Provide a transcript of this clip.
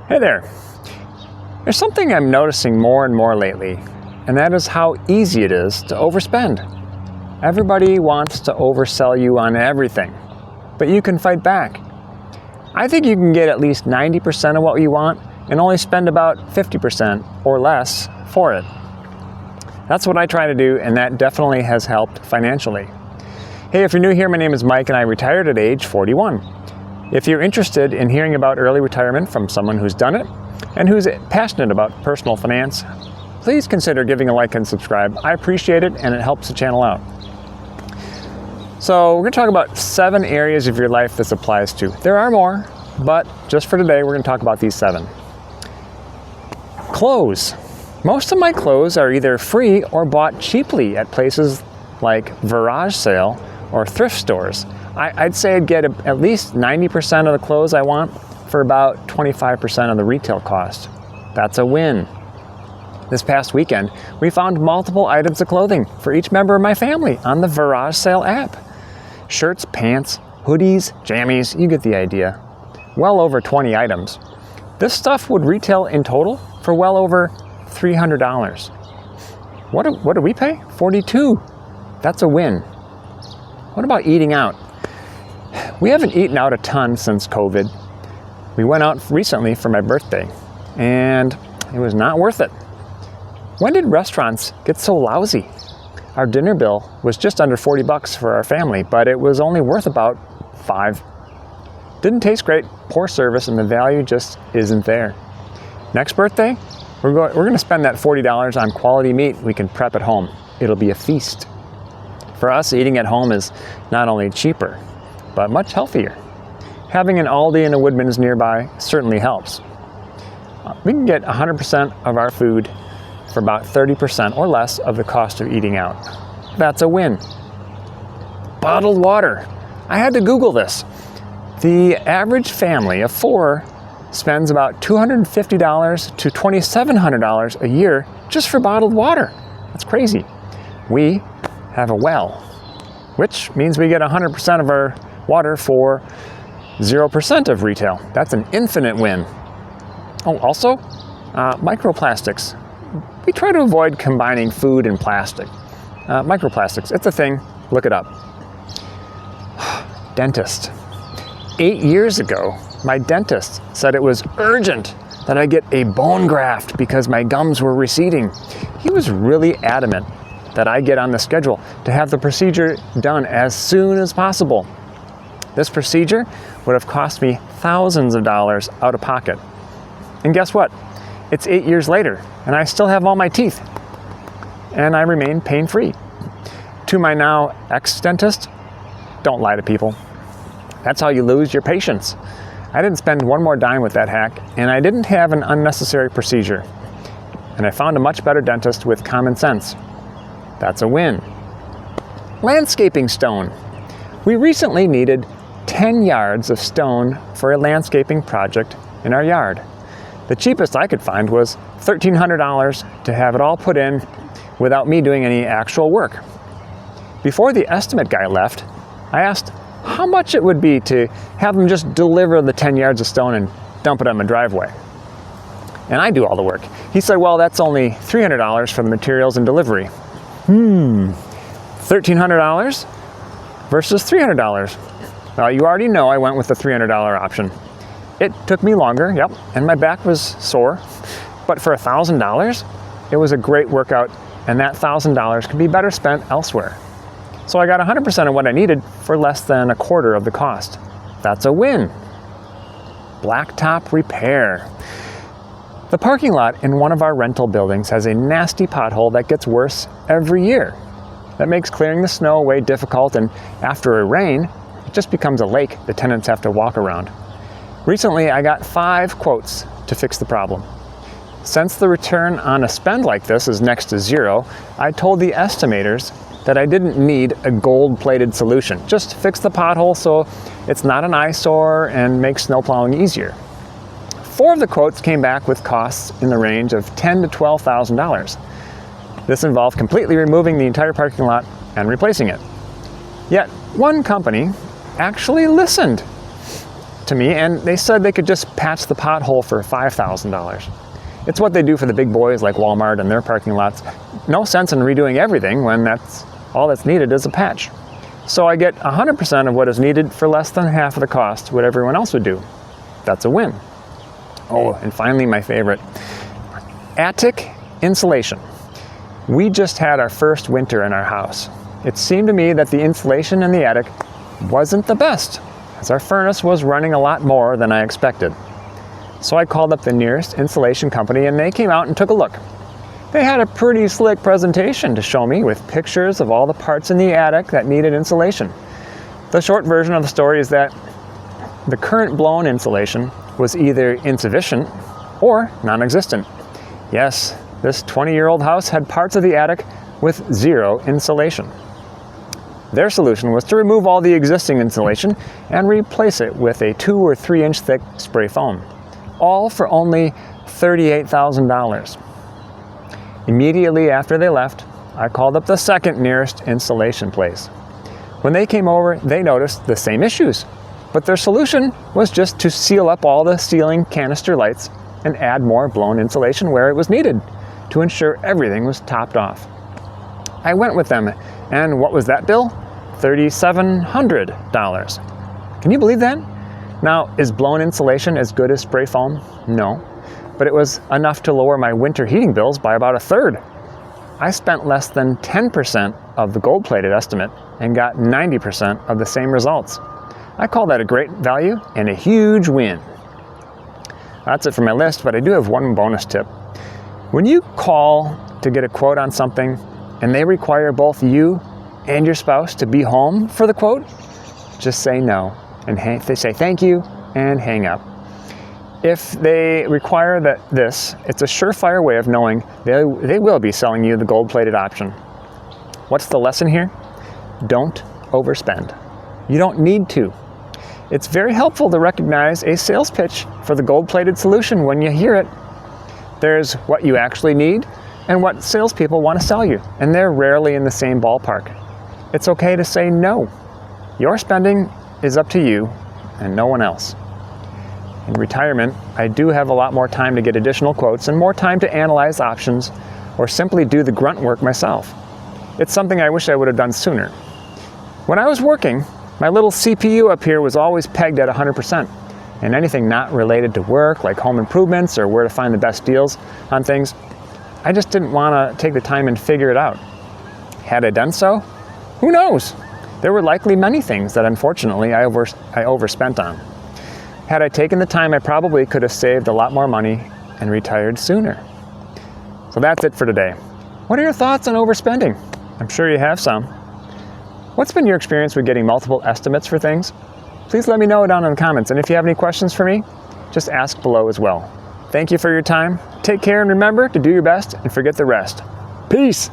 Hey there. There's something I'm noticing more and more lately, and that is how easy it is to overspend. Everybody wants to oversell you on everything, but you can fight back. I think you can get at least 90% of what you want and only spend about 50% or less for it. That's what I try to do, and that definitely has helped financially. Hey, if you're new here, my name is Mike and I retired at age 41. If you're interested in hearing about early retirement from someone who's done it and who's passionate about personal finance, please consider giving a like and subscribe. I appreciate it and it helps the channel out. So we're going to talk about 7 areas of your life this applies to. There are more, but just for today, we're going to talk about these 7. Clothes. Most of my clothes are either free or bought cheaply at places like garage sale or thrift stores. I'd say I'd get at least 90% of the clothes I want for about 25% of the retail cost. That's a win. This past weekend, we found multiple items of clothing for each member of my family on the garage sale app. Shirts, pants, hoodies, jammies, you get the idea. Well over 20 items. This stuff would retail in total for well over $300. What do we pay? $42. That's a win. What about eating out? We haven't eaten out a ton since COVID. We went out recently for my birthday, and it was not worth it. When did restaurants get so lousy? Our dinner bill was just under $40 for our family, but it was only worth about $5. Didn't taste great, poor service, and the value just isn't there. Next birthday, we're going to spend that $40 on quality meat we can prep at home. It'll be a feast. For us, eating at home is not only cheaper, but much healthier. Having an Aldi and a Woodman's nearby certainly helps. We can get 100% of our food for about 30% or less of the cost of eating out. That's a win. Bottled water. I had to Google this. The average family of 4 spends about $250 to $2,700 a year just for bottled water. That's crazy. We have a well, which means we get 100% of our water for 0% of retail. That's an infinite win. Oh, also, microplastics. We try to avoid combining food and plastic. Microplastics, it's a thing. Look it up. Dentist. 8 years ago, my dentist said it was urgent that I get a bone graft because my gums were receding. He was really adamant that I get on the schedule to have the procedure done as soon as possible. This procedure would have cost me thousands of dollars out of pocket. And guess what? It's 8 years later, and I still have all my teeth. And I remain pain-free. To my now ex-dentist, don't lie to people. That's how you lose your patience. I didn't spend one more dime with that hack, and I didn't have an unnecessary procedure. And I found a much better dentist with common sense. That's a win. Landscaping stone. We recently needed 10 yards of stone for a landscaping project in our yard. The cheapest I could find was $1,300 to have it all put in without me doing any actual work. Before the estimate guy left, I asked how much it would be to have him just deliver the 10 yards of stone and dump it on my driveway. And I do all the work. He said, well, that's only $300 for the materials and delivery. $1,300 versus $300. Well, you already know I went with the $300 option. It took me longer, yep, and my back was sore. But for $1,000, it was a great workout, and that $1,000 could be better spent elsewhere. So I got 100% of what I needed for less than a quarter of the cost. That's a win. Blacktop repair. The parking lot in one of our rental buildings has a nasty pothole that gets worse every year. That makes clearing the snow away difficult, and after a rain, it just becomes a lake the tenants have to walk around. Recently, I got 5 quotes to fix the problem. Since the return on a spend like this is next to zero, I told the estimators that I didn't need a gold-plated solution. Just fix the pothole so it's not an eyesore and makes snowplowing easier. 4 of the quotes came back with costs in the range of $10,000 to $12,000. This involved completely removing the entire parking lot and replacing it. Yet, one company actually listened. to me, and they said they could just patch the pothole for $5,000. It's what they do for the big boys like Walmart and their parking lots. No sense in redoing everything when all that's needed is a patch. So I get 100% of what is needed for less than half of the cost what everyone else would do. That's a win. Oh, and finally my favorite, attic insulation. We just had our first winter in our house. It seemed to me that the insulation in the attic wasn't the best, as our furnace was running a lot more than I expected. So I called up the nearest insulation company and they came out and took a look. They had a pretty slick presentation to show me with pictures of all the parts in the attic that needed insulation. The short version of the story is that the current blown insulation was either insufficient or non-existent. Yes, this 20-year-old house had parts of the attic with zero insulation. Their solution was to remove all the existing insulation and replace it with a 2 or 3 inch thick spray foam, all for only $38,000. Immediately after they left, I called up the second nearest insulation place. When they came over, they noticed the same issues, but their solution was just to seal up all the ceiling canister lights and add more blown insulation where it was needed to ensure everything was topped off. I went with them, and what was that bill? $3,700. Can you believe that? Now, is blown insulation as good as spray foam? No, but it was enough to lower my winter heating bills by about a third. I spent less than 10% of the gold-plated estimate and got 90% of the same results. I call that a great value and a huge win. That's it for my list, but I do have one bonus tip. When you call to get a quote on something and they require both you and your spouse to be home for the quote, just say no and they say thank you and hang up. If they require this, it's a surefire way of knowing they will be selling you the gold-plated option. What's the lesson here? Don't overspend. You don't need to. It's very helpful to recognize a sales pitch for the gold-plated solution when you hear it. There's what you actually need and what salespeople want to sell you, and they're rarely in the same ballpark. It's okay to say no. Your spending is up to you and no one else. In retirement, I do have a lot more time to get additional quotes and more time to analyze options or simply do the grunt work myself. It's something I wish I would have done sooner. When I was working, my little CPU up here was always pegged at 100%, and anything not related to work, like home improvements or where to find the best deals on things, I just didn't want to take the time and figure it out. Had I done so? Who knows? There were likely many things that unfortunately I overspent on. Had I taken the time, I probably could have saved a lot more money and retired sooner. So that's it for today. What are your thoughts on overspending? I'm sure you have some. What's been your experience with getting multiple estimates for things? Please let me know down in the comments, and if you have any questions for me, just ask below as well. Thank you for your time. Take care and remember to do your best and forget the rest. Peace!